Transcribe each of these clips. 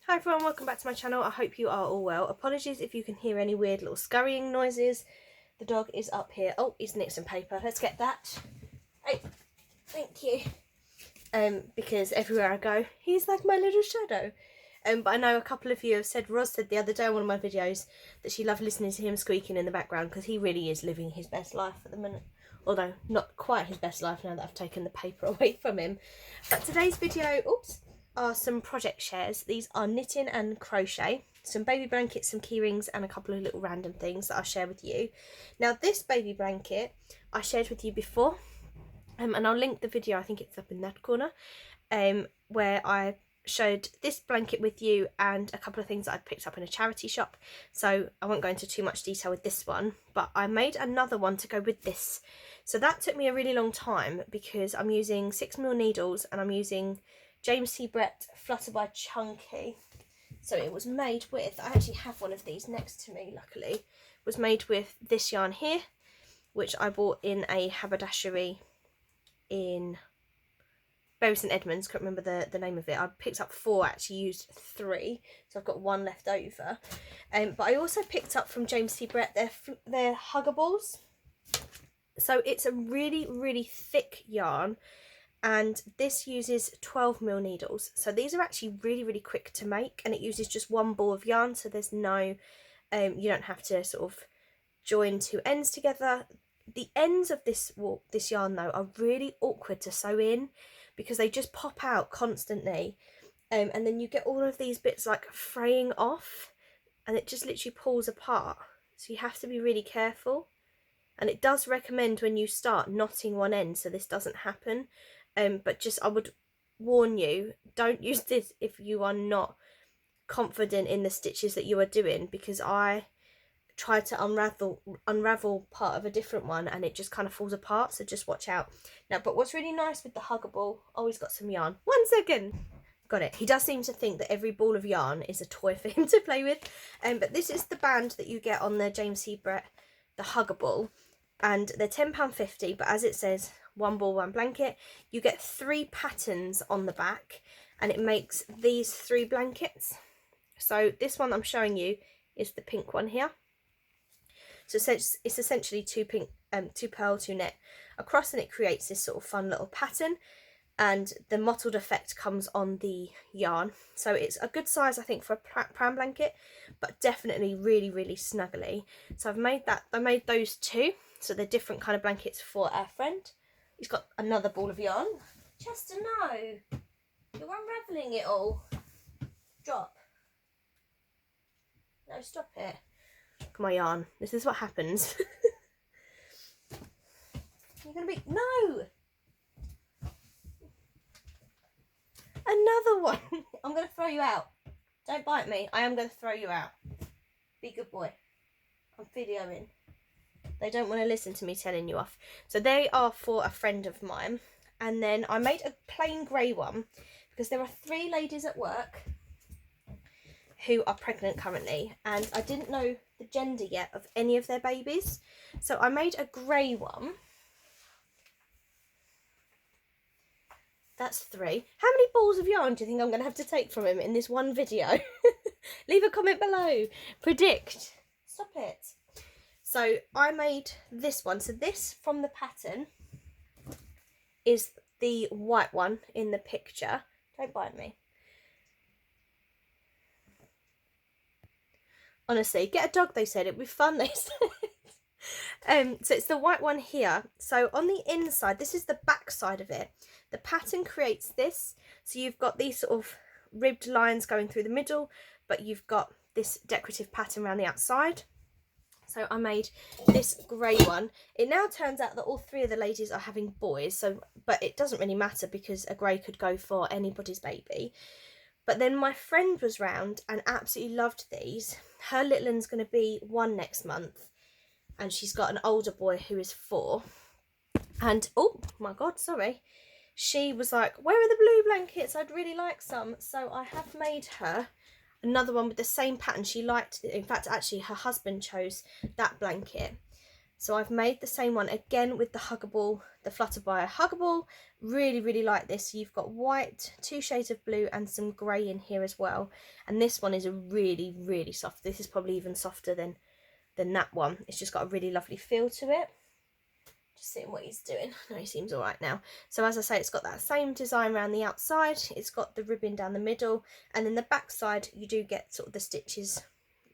Hi everyone, welcome back to my channel. I hope you are all well. Apologies if you can hear any weird little scurrying noises. The dog is up here. Oh, he's nicked some paper. Let's get that. Hey, thank you. Because everywhere I go, he's like my little shadow. But I know a couple of you have said, Roz said the other day on one of my videos that she loved listening to him squeaking in the background because he really is living his best life at the minute. Although not quite his best life now that I've taken the paper away from him. But today's video, are some project shares. These are knitting and crochet, some baby blankets, some key rings, and a couple of little random things that I'll share with you. Now this baby blanket I shared with you before, and I'll link the video, I think it's up in that corner, where I showed this blanket with you and a couple of things that I'd picked up in a charity shop, so I won't go into too much detail with this one, but I made another one to go with this. So that took me a really long time because I'm using 6mm needles and I'm using James C. Brett Flutter by Chunky. So it was made with, I actually have one of these next to me luckily, it was made with this yarn here, which I bought in a haberdashery in Bury St Edmunds, can't remember the name of it. I picked up 4, actually used 3, so I've got 1 left over. But I also picked up from James C. Brett their Huggables. So it's a really, really thick yarn, and this uses 12mm needles. So these are actually really, really quick to make, and it uses just 1 ball of yarn, so there's no, you don't have to sort of join 2 ends together. The ends of this yarn though are really awkward to sew in because they just pop out constantly, and then you get all of these bits like fraying off and it just literally pulls apart, so you have to be really careful. And it does recommend when you start knotting one end so this doesn't happen, but just I would warn you, don't use this if you are not confident in the stitches that you are doing, because I tried to unravel part of a different one and it just kind of falls apart, so just watch out. Now, but what's really nice with the Huggable, oh, he's got some yarn, 1 second, got it. He does seem to think that every ball of yarn is a toy for him to play with, but this is the band that you get on the James C. Brett, the Huggable, and they're £10.50, but as it says, 1 ball, 1 blanket. You get 3 patterns on the back and it makes these 3 blankets. So this one I'm showing you is the pink one here. So it's essentially 2 pink, 2 pearl, 2 net across, and it creates this sort of fun little pattern, and the mottled effect comes on the yarn. So it's a good size, I think, for a pram blanket, but definitely really, really snuggly. So I've made that, I made those 2, so they're different kind of blankets for our friend. He's got another ball of yarn. Chester, no, you're unravelling it all. Drop. No, stop it. Look at my yarn. This is what happens. You're gonna be, no. Another one. I'm gonna throw you out. Don't bite me. I am gonna throw you out. Be a good boy. I'm videoing. They don't want to listen to me telling you off. So they are for a friend of mine. And then I made a plain grey one because there are 3 ladies at work who are pregnant currently, and I didn't know the gender yet of any of their babies. So I made a grey one. That's 3. How many balls of yarn do you think I'm going to have to take from him in this one video? Leave a comment below. Predict. Stop it. So I made this one. So this from the pattern is the white one in the picture. Don't bite me. Honestly, get a dog, they said. It'd be fun, they said. So it's the white one here. So on the inside, this is the back side of it. The pattern creates this. So you've got these sort of ribbed lines going through the middle, but you've got this decorative pattern around the outside. So I made this grey one. It now turns out that all 3 of the ladies are having boys, so but it doesn't really matter because a grey could go for anybody's baby. But then my friend was round and absolutely loved these. Her little one's going to be 1 next month, and she's got an older boy who is 4. And oh my god, sorry, she was like, where are the blue blankets? I'd really like some. So I have made her another one with the same pattern. She liked it. In fact, actually her husband chose that blanket, so I've made the same one again with the Huggable the Flutter by Huggable. Really like this. You've got white, 2 shades of blue and some grey in here as well. And this one is a really soft. This is probably even softer than that one. It's just got a really lovely feel to it. Just seeing what he's doing. No, he seems alright now. So as I say, it's got that same design around the outside. It's got the ribbon down the middle, and then the back side you do get sort of the stitches,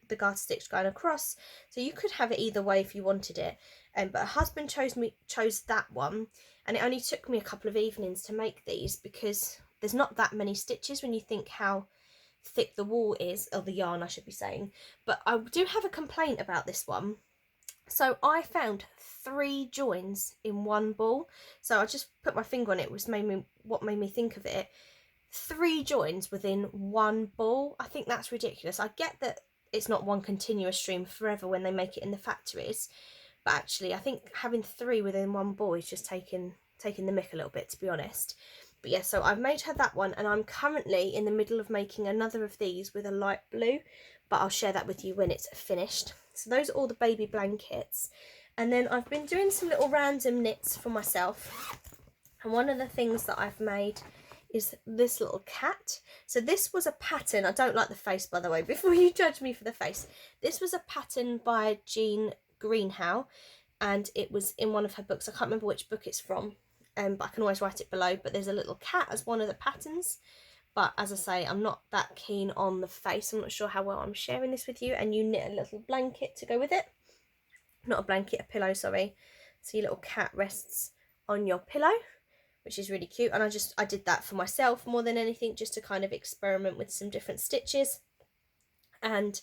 the garter stitch going across. So you could have it either way if you wanted it. But her husband chose that one, and it only took me a couple of evenings to make these because there's not that many stitches when you think how thick the wool is, or the yarn I should be saying. But I do have a complaint about this one. So I found 3 joins in one ball. So I just put my finger on it, what made me think of it. 3 joins within one ball. I think that's ridiculous. I get that it's not one continuous stream forever when they make it in the factories, but actually I think having 3 within one ball is just taking the mick a little bit, to be honest. But yeah, so I've made her that one, and I'm currently in the middle of making another of these with a light blue, but I'll share that with you when it's finished. So those are all the baby blankets. And then I've been doing some little random knits for myself. And one of the things that I've made is this little cat. So this was a pattern. I don't like the face, by the way, before you judge me for the face. This was a pattern by Jean Greenhow, and it was in one of her books. I can't remember which book it's from, but I can always write it below. But there's a little cat as one of the patterns. But as I say, I'm not that keen on the face. I'm not sure how well I'm sharing this with you. And you knit a little blanket to go with it. Not a blanket, a pillow, sorry. So your little cat rests on your pillow, which is really cute. And I did that for myself more than anything, just to kind of experiment with some different stitches and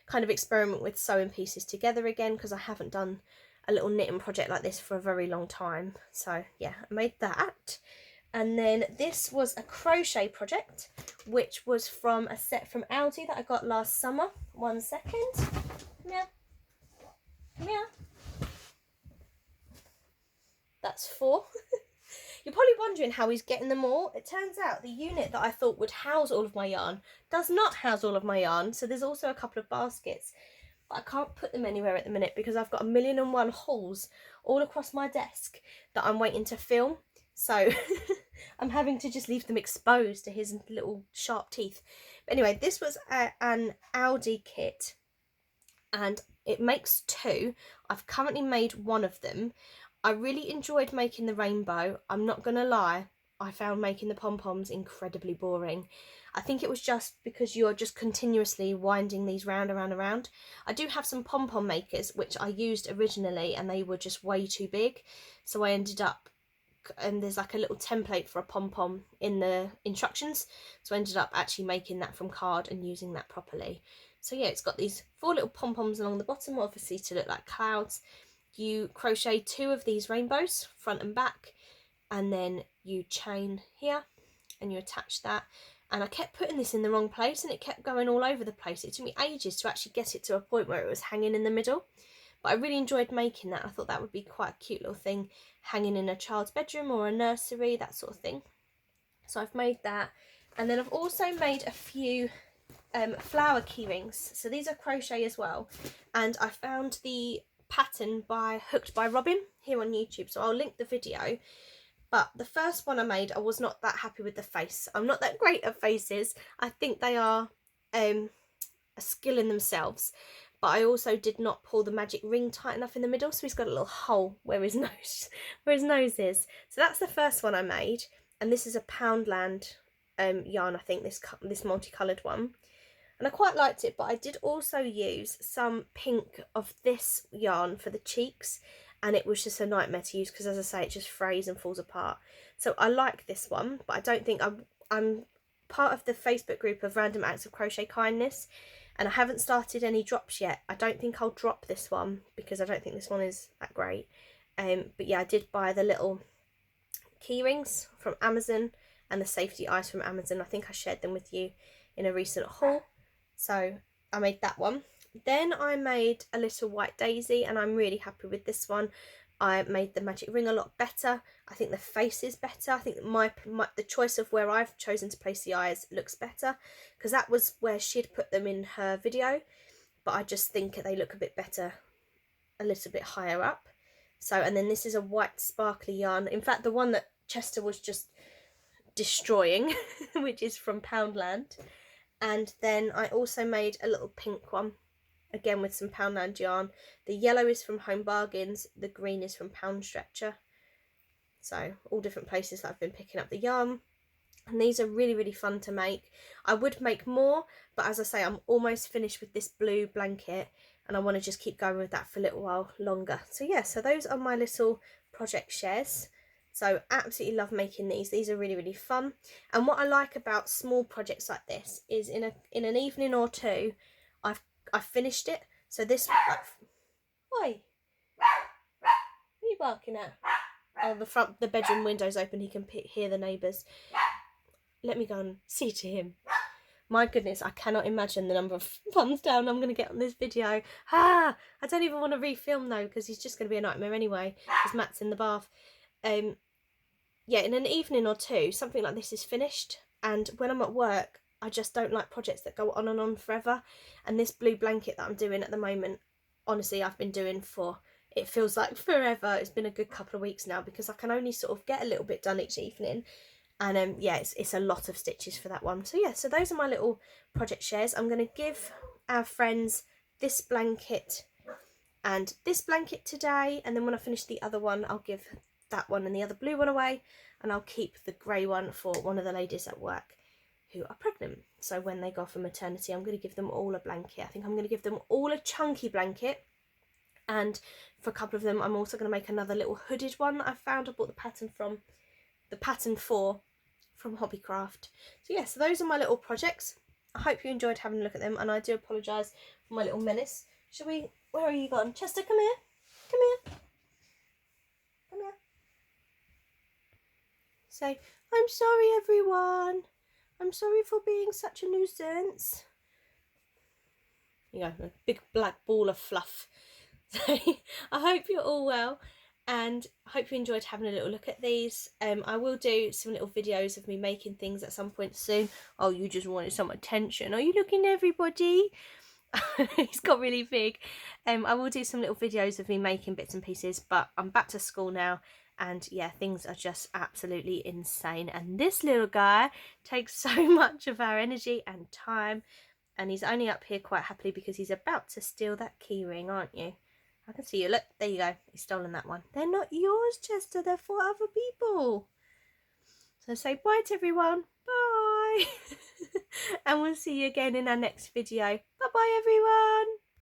kind of experiment with sewing pieces together again, because I haven't done a little knitting project like this for a very long time. So yeah, I made that. And then this was a crochet project, which was from a set from Aldi that I got last summer. 1 second. Meow. Meow. That's 4. You're probably wondering how he's getting them all. It turns out the unit that I thought would house all of my yarn does not house all of my yarn. So there's also a couple of baskets, but I can't put them anywhere at the minute because I've got 1,000,001 holes all across my desk that I'm waiting to film. So I'm having to just leave them exposed to his little sharp teeth. But anyway, this was an Aldi kit, and it makes 2. I've currently made 1 of them. I really enjoyed making the rainbow. I'm not going to lie, I found making the pom-poms incredibly boring. I think it was just because you're just continuously winding these round and round and round. I do have some pom-pom makers, which I used originally, and they were just way too big. So I ended up, and there's like a little template for a pom-pom in the instructions, so I ended up actually making that from card and using that properly. So yeah, it's got these 4 little pom-poms along the bottom, obviously to look like clouds. You crochet 2 of these rainbows, front and back, and then you chain here and you attach that. And I kept putting this in the wrong place, and it kept going all over the place. It took me ages to actually get it to a point where it was hanging in the middle. But I really enjoyed making that. I thought that would be quite a cute little thing hanging in a child's bedroom or a nursery, that sort of thing. So I've made that. And then I've also made a few flower keyrings. So these are crochet as well. And I found the pattern by Hooked by Robin here on YouTube. So I'll link the video. But the first one I made, I was not that happy with the face. I'm not that great at faces. I think they are a skill in themselves. But I also did not pull the magic ring tight enough in the middle, so he's got a little hole where his nose is. So that's the first one I made, and this is a Poundland yarn, I think, this multicoloured one. And I quite liked it, but I did also use some pink of this yarn for the cheeks, and it was just a nightmare to use because, as I say, it just frays and falls apart. So I like this one, but I don't think I'm part of the Facebook group of Random Acts of Crochet Kindness, and I haven't started any drops yet. I don't think I'll drop this one because I don't think this one is that great. But yeah, I did buy the little key rings from Amazon and the safety eyes from Amazon. I think I shared them with you in a recent haul. So I made that one. Then I made a little white daisy, and I'm really happy with this one. I made the magic ring a lot better. I think the face is better. I think the choice of where I've chosen to place the eyes looks better, because that was where she'd put them in her video, but I just think they look a bit better a little bit higher up. So, and then this is a white sparkly yarn. In fact, the one that Chester was just destroying, which is from Poundland. And then I also made a little pink one, again with some Poundland yarn. The yellow is from Home Bargains, the green is from Pound Stretcher. So all different places that I've been picking up the yarn. And these are really, really fun to make. I would make more, but as I say, I'm almost finished with this blue blanket and I want to just keep going with that for a little while longer. So yeah, so those are my little project shares. So absolutely love making these. These are really, really fun. And what I like about small projects like this is in an evening or two, I've finished it. So this, oi, what are you barking at? Oh, the bedroom window's open. He can hear the neighbours. Let me go and see to him. My goodness, I cannot imagine the number of thumbs down I'm going to get on this video. I don't even want to refilm though, because he's just going to be a nightmare anyway, because Matt's in the bath. Yeah, in an evening or two, something like this is finished. And when I'm at work, I just don't like projects that go on and on forever. And this blue blanket that I'm doing at the moment, honestly, I've been doing for, it feels like forever. It's been a good couple of weeks now, because I can only sort of get a little bit done each evening. And yeah, it's a lot of stitches for that one. So yeah, so those are my little project shares. I'm going to give our friends this blanket and this blanket today, and then when I finish the other one, I'll give that one and the other blue one away, and I'll keep the grey one for one of the ladies at work who are pregnant. So when they go for maternity, I'm going to give them all a blanket. I think I'm going to give them all a chunky blanket, and for a couple of them I'm also going to make another little hooded one that I found. I bought the pattern from Hobbycraft. So yeah, so those are my little projects. I hope you enjoyed having a look at them, and I do apologise for my little menace. Shall we, where are you gone? Chester, come here. Come here. Come here. Say, I'm sorry everyone. I'm sorry for being such a nuisance. You know, a big black ball of fluff. So I hope you're all well, and I hope you enjoyed having a little look at these. I will do some little videos of me making things at some point soon. Oh, you just wanted some attention. Are you looking, everybody? He's got really big. I will do some little videos of me making bits and pieces, but I'm back to school now, and yeah, things are just absolutely insane. And this little guy takes so much of our energy and time, and he's only up here quite happily because he's about to steal that key ring, aren't you? I can see you. Look, there you go. He's stolen that one. They're not yours, Chester. They're for other people. So say bye to everyone. Bye. And we'll see you again in our next video. Bye-bye, everyone.